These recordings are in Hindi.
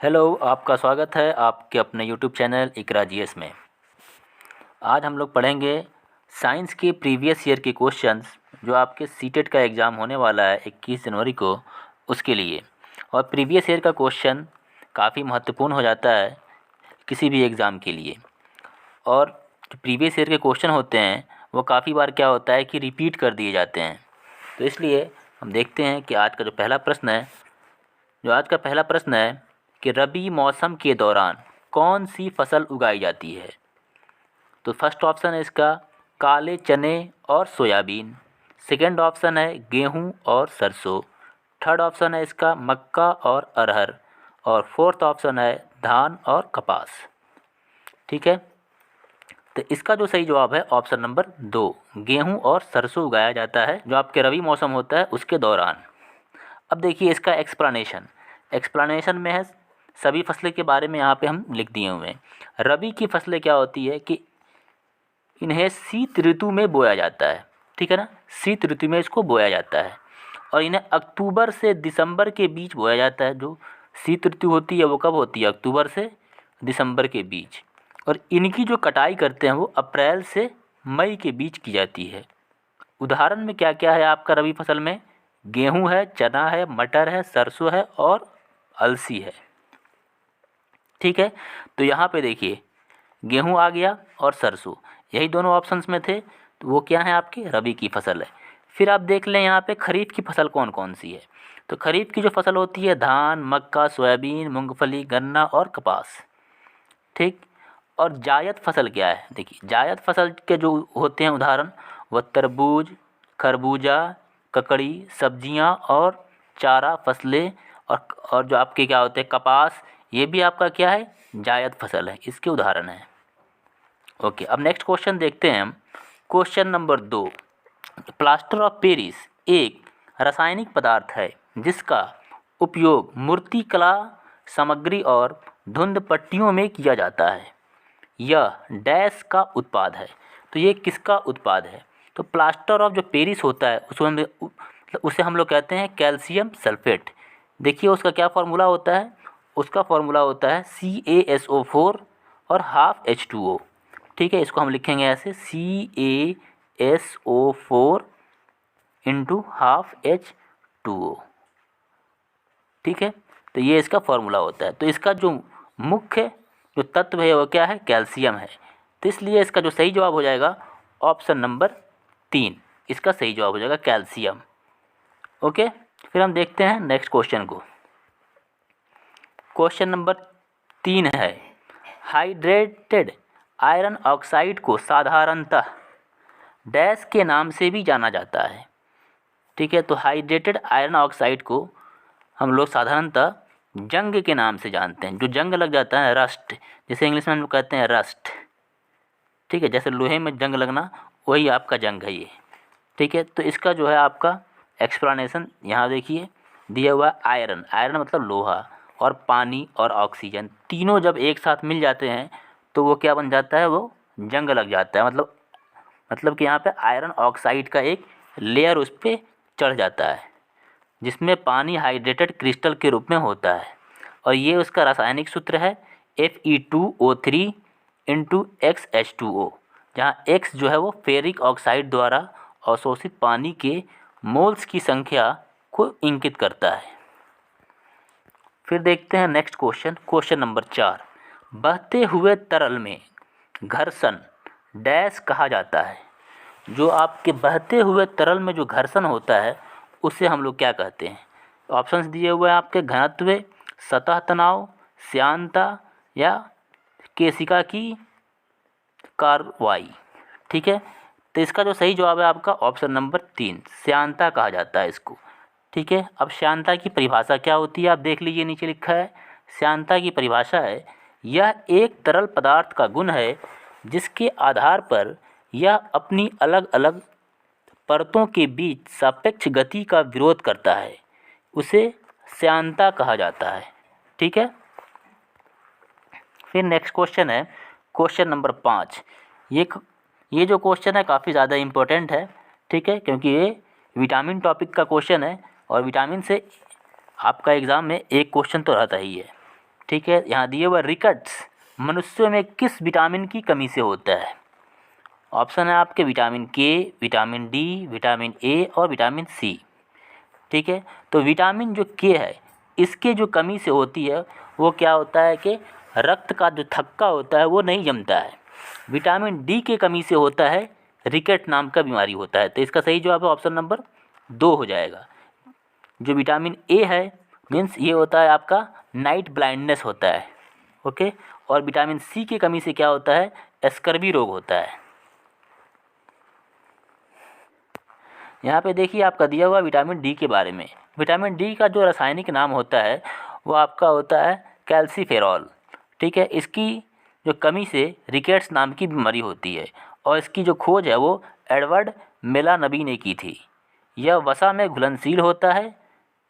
हेलो, आपका स्वागत है आपके अपने यूट्यूब चैनल इकरा जीएस में। आज हम लोग पढ़ेंगे साइंस के प्रीवियस ईयर के क्वेश्चंस जो आपके सीटेट का एग्ज़ाम होने वाला है 21 जनवरी को, उसके लिए। और प्रीवियस ईयर का क्वेश्चन काफ़ी महत्वपूर्ण हो जाता है किसी भी एग्ज़ाम के लिए। और जो प्रीवियस ईयर के क्वेश्चन होते हैं वो काफ़ी बार क्या होता है कि रिपीट कर दिए जाते हैं। तो इसलिए हम देखते हैं कि आज का जो पहला प्रश्न है कि रबी मौसम के दौरान कौन सी फसल उगाई जाती है। तो फर्स्ट ऑप्शन है इसका काले चने और सोयाबीन। सेकंड ऑप्शन है गेहूं और सरसों। थर्ड ऑप्शन है इसका मक्का और अरहर। और फोर्थ ऑप्शन है धान और कपास। ठीक है, तो इसका जो सही जवाब है ऑप्शन नंबर 2, गेहूं और सरसों उगाया जाता है जो आपके रबी मौसम होता है उसके दौरान। अब देखिए इसका एक्सप्लेनेशन में है, सभी फसलें के बारे में यहाँ पे हम लिख दिए हुए हैं। रबी की फसलें क्या होती है कि इन्हें शीत ऋतु में बोया जाता है। ठीक है ना, शीत ऋतु में इसको बोया जाता है और इन्हें अक्टूबर से दिसंबर के बीच बोया जाता है। जो शीत ऋतु होती है वो कब होती है? अक्टूबर से दिसंबर के बीच। और इनकी जो कटाई करते हैं वो अप्रैल से मई के बीच की जाती है। उदाहरण में क्या क्या है आपका रबी फसल में? गेहूँ है, चना है, मटर है, सरसों है और अलसी है। ठीक है, तो यहाँ पे देखिए गेहूँ आ गया और सरसों, यही दोनों ऑप्शंस में थे, तो वो क्या है आपकी रबी की फसल है। फिर आप देख लें यहाँ पे खरीफ की फसल कौन कौन सी है। तो खरीफ की जो फसल होती है धान, मक्का, सोयाबीन, मूंगफली, गन्ना और कपास। ठीक, और जायद फसल क्या है? देखिए जायद फसल के जो होते हैं उदाहरण वह तरबूज, खरबूजा, ककड़ी, सब्जियां और चारा फसलें। और जो आपके क्या होते हैं कपास, ये भी आपका क्या है? जायद फसल है, इसके उदाहरण है। ओके, अब नेक्स्ट क्वेश्चन देखते हैं हम। Question number 2, plaster of Paris एक रासायनिक पदार्थ है जिसका उपयोग मूर्तिकला सामग्री और धुंध पट्टियों में किया जाता है। यह डैश का उत्पाद है। तो ये किसका उत्पाद है? तो प्लास्टर ऑफ जो पेरिस होता है उसे हम लोग कहते हैं कैल्शियम सल्फेट। देखिए उसका क्या फार्मूला होता है? उसका फार्मूला होता है CaSO4 और हाफ H2O। ठीक है, इसको हम लिखेंगे ऐसे CaSO4 इंटू हाफ H2O। ठीक है, तो ये इसका फार्मूला होता है। तो इसका जो मुख्य जो तत्व है वो क्या है? कैल्शियम है। तो इसलिए इसका जो सही जवाब हो जाएगा ऑप्शन नंबर 3, इसका सही जवाब हो जाएगा कैल्शियम। ओके, फिर हम देखते हैं नेक्स्ट क्वेश्चन को। क्वेश्चन नंबर 3 है हाइड्रेटेड आयरन ऑक्साइड को साधारणतः डैश के नाम से भी जाना जाता है। ठीक है, तो हाइड्रेटेड आयरन ऑक्साइड को हम लोग साधारणतः जंग के नाम से जानते हैं। जो जंग लग जाता है, रस्ट, जैसे इंग्लिश में हम लोग कहते हैं रस्ट। ठीक है, जैसे लोहे में जंग लगना, वही आपका जंग है ये। ठीक है, तो इसका जो है आपका एक्सप्लेनेशन यहाँ देखिए दिया हुआ। आयरन मतलब लोहा, और पानी और ऑक्सीजन तीनों जब एक साथ मिल जाते हैं तो वो क्या बन जाता है? वो जंग लग जाता है। मतलब कि यहाँ पे आयरन ऑक्साइड का एक लेयर उस पर चढ़ जाता है जिसमें पानी हाइड्रेटेड क्रिस्टल के रूप में होता है। और ये उसका रासायनिक सूत्र है Fe2O3 इंटू XH2O, जहाँ X जो है वो फेरिक ऑक्साइड द्वारा अवशोषित पानी के मोल्स की संख्या को इंगित करता है। फिर देखते हैं नेक्स्ट क्वेश्चन नंबर 4, बहते हुए तरल में घर्षण डैश कहा जाता है। जो आपके बहते हुए तरल में जो घर्षण होता है उसे हम लोग क्या कहते हैं? ऑप्शंस दिए हुए हैं आपके घनत्व, सतह तनाव, श्यानता या केशिका की कार्रवाई। ठीक है, तो इसका जो सही जवाब है आपका ऑप्शन नंबर 3, श्यानता कहा जाता है इसको। ठीक है, अब श्यानता की परिभाषा क्या होती है आप देख लीजिए, नीचे लिखा है। श्यानता की परिभाषा है यह एक तरल पदार्थ का गुण है जिसके आधार पर यह अपनी अलग अलग परतों के बीच सापेक्ष गति का विरोध करता है, उसे श्यानता कहा जाता है। ठीक है, फिर नेक्स्ट क्वेश्चन है क्वेश्चन नंबर 5। ये जो क्वेश्चन है काफ़ी ज़्यादा इम्पोर्टेंट है। ठीक है, क्योंकि ये विटामिन टॉपिक का क्वेश्चन है और विटामिन से आपका एग्ज़ाम में एक क्वेश्चन तो रहता ही है। ठीक है। यहाँ दिए हुआ रिकट्स मनुष्यों में किस विटामिन की कमी से होता है? ऑप्शन है आपके विटामिन के, विटामिन डी, विटामिन ए और विटामिन सी। ठीक है, तो विटामिन जो के है इसके जो कमी से होती है वो क्या होता है कि रक्त का जो थक्का होता है वो नहीं जमता है। विटामिन डी के कमी से होता है रिकेट नाम का बीमारी होता है। तो इसका सही जवाब है ऑप्शन नंबर 2 हो जाएगा। जो विटामिन ए है मीन्स ये होता है आपका नाइट ब्लाइंडनेस होता है। ओके, और विटामिन सी की कमी से क्या होता है? स्कर्वी रोग होता है। यहाँ पे देखिए आपका दिया हुआ विटामिन डी के बारे में। विटामिन डी का जो रासायनिक नाम होता है वो आपका होता है कैल्सीफेरॉल। ठीक है, इसकी जो कमी से रिकेट्स नाम की बीमारी होती है और इसकी जो खोज है वो एडवर्ड मेलानबी ने की थी। यह वसा में घुलनशील होता है।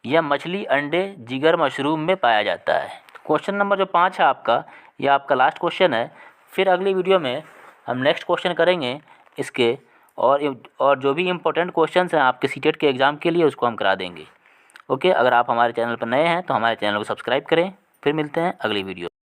यह मछली, अंडे, जिगर, मशरूम में पाया जाता है। क्वेश्चन नंबर जो 5 है आपका, यह आपका लास्ट क्वेश्चन है। फिर अगली वीडियो में हम नेक्स्ट क्वेश्चन करेंगे इसके, और जो भी इम्पोर्टेंट क्वेश्चंस हैं आपके सीटेट के एग्ज़ाम के लिए उसको हम करा देंगे। ओके, अगर आप हमारे चैनल पर नए हैं तो हमारे चैनल को सब्सक्राइब करें। फिर मिलते हैं अगली वीडियो।